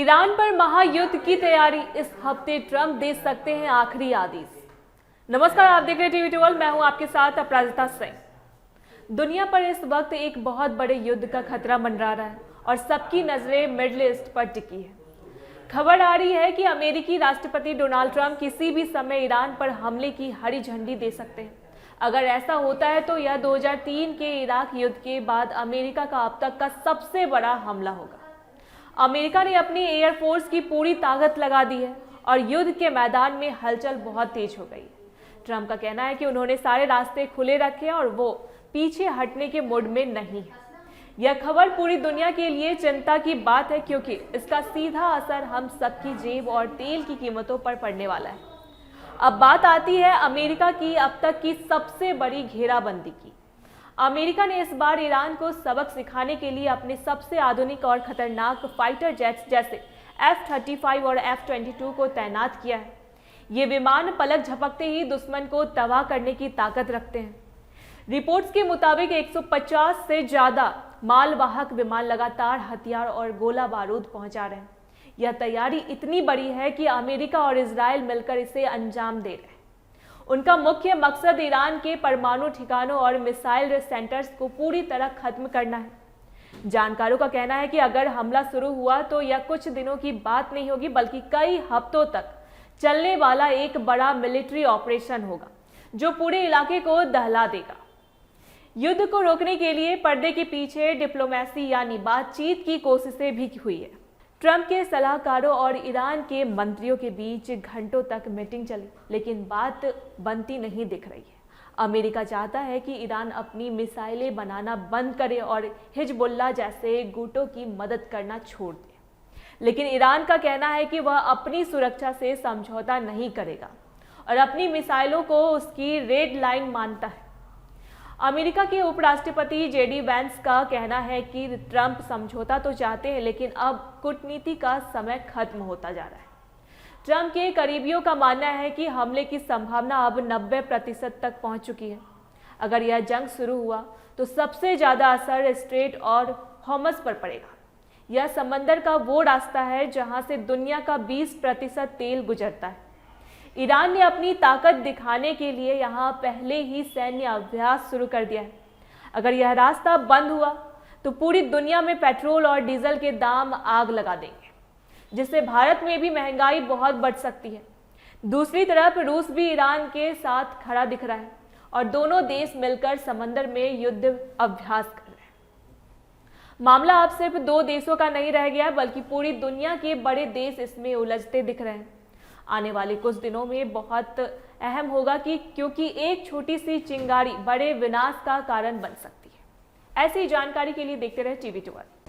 Iran पर महायुद्ध की तैयारी, इस हफ्ते ट्रंप दे सकते हैं आखिरी आदेश। नमस्कार, आप देख रहे हैं टीवी 12। मैं हूं आपके साथ अपराजिता सिंह। दुनिया पर इस वक्त एक बहुत बड़े युद्ध का खतरा मंडरा रहा है और सबकी नजरें मिडिल ईस्ट पर टिकी है। खबर आ रही है कि अमेरिकी राष्ट्रपति डोनाल्ड ट्रंप किसी भी समय ईरान पर हमले की हरी झंडी दे सकते हैं। अगर ऐसा होता है तो यह 2003 के इराक युद्ध के बाद अमेरिका का अब तक का सबसे बड़ा हमला होगा। अमेरिका ने अपनी एयरफोर्स की पूरी ताकत लगा दी है और युद्ध के मैदान में हलचल बहुत तेज हो गई है। ट्रंप का कहना है कि उन्होंने सारे रास्ते खुले रखे हैं और वो पीछे हटने के मूड में नहीं है। यह खबर पूरी दुनिया के लिए चिंता की बात है, क्योंकि इसका सीधा असर हम सबकी जेब और तेल की कीमतों पर पड़ने वाला है। अब बात आती है अमेरिका की अब तक की सबसे बड़ी घेराबंदी की। अमेरिका ने इस बार ईरान को सबक सिखाने के लिए अपने सबसे आधुनिक और खतरनाक फाइटर जेट्स जैसे F-35 और F-22 को तैनात किया है। ये विमान पलक झपकते ही दुश्मन को तबाह करने की ताकत रखते हैं। रिपोर्ट्स के मुताबिक 150 से ज्यादा मालवाहक विमान लगातार हथियार और गोला बारूद पहुंचा रहे हैं। यह तैयारी इतनी बड़ी है कि अमेरिका और इजराइल मिलकर इसे अंजाम दे रहे हैं। उनका मुख्य मकसद ईरान के परमाणु ठिकानों और मिसाइल सेंटर्स को पूरी तरह खत्म करना है। जानकारों का कहना है कि अगर हमला शुरू हुआ तो यह कुछ दिनों की बात नहीं होगी, बल्कि कई हफ्तों तक चलने वाला एक बड़ा मिलिट्री ऑपरेशन होगा जो पूरे इलाके को दहला देगा। युद्ध को रोकने के लिए पर्दे के पीछे डिप्लोमेसी यानी बातचीत की कोशिशें भी हुई है। ट्रंप के सलाहकारों और ईरान के मंत्रियों के बीच घंटों तक मीटिंग चली, लेकिन बात बनती नहीं दिख रही है। अमेरिका चाहता है कि ईरान अपनी मिसाइलें बनाना बंद करे और हिजबुल्लाह जैसे गुटों की मदद करना छोड़ दे, लेकिन ईरान का कहना है कि वह अपनी सुरक्षा से समझौता नहीं करेगा और अपनी मिसाइलों को उसकी रेड लाइन मानता है। अमेरिका के उपराष्ट्रपति जेडी वैंस का कहना है कि ट्रंप समझौता तो चाहते हैं, लेकिन अब कूटनीति का समय खत्म होता जा रहा है। ट्रंप के करीबियों का मानना है कि हमले की संभावना अब 90% तक पहुंच चुकी है। अगर यह जंग शुरू हुआ तो सबसे ज्यादा असर स्ट्रेट और हॉर्मुज़ पर पड़ेगा। यह समंदर का वो रास्ता है जहां से दुनिया का 20% तेल गुजरता है। ईरान ने अपनी ताकत दिखाने के लिए यहाँ पहले ही सैन्य अभ्यास शुरू कर दिया है। अगर यह रास्ता बंद हुआ तो पूरी दुनिया में पेट्रोल और डीजल के दाम आग लगा देंगे, जिससे भारत में भी महंगाई बहुत बढ़ सकती है। दूसरी तरफ रूस भी ईरान के साथ खड़ा दिख रहा है और दोनों देश मिलकर समंदर में युद्ध अभ्यास कर रहे हैं। मामला अब सिर्फ दो देशों का नहीं रह गया, बल्कि पूरी दुनिया के बड़े देश इसमें उलझते दिख रहे हैं। आने वाले कुछ दिनों में बहुत अहम होगा क्योंकि एक छोटी सी चिंगारी बड़े विनाश का कारण बन सकती है। ऐसी जानकारी के लिए देखते रहे टीवी 12।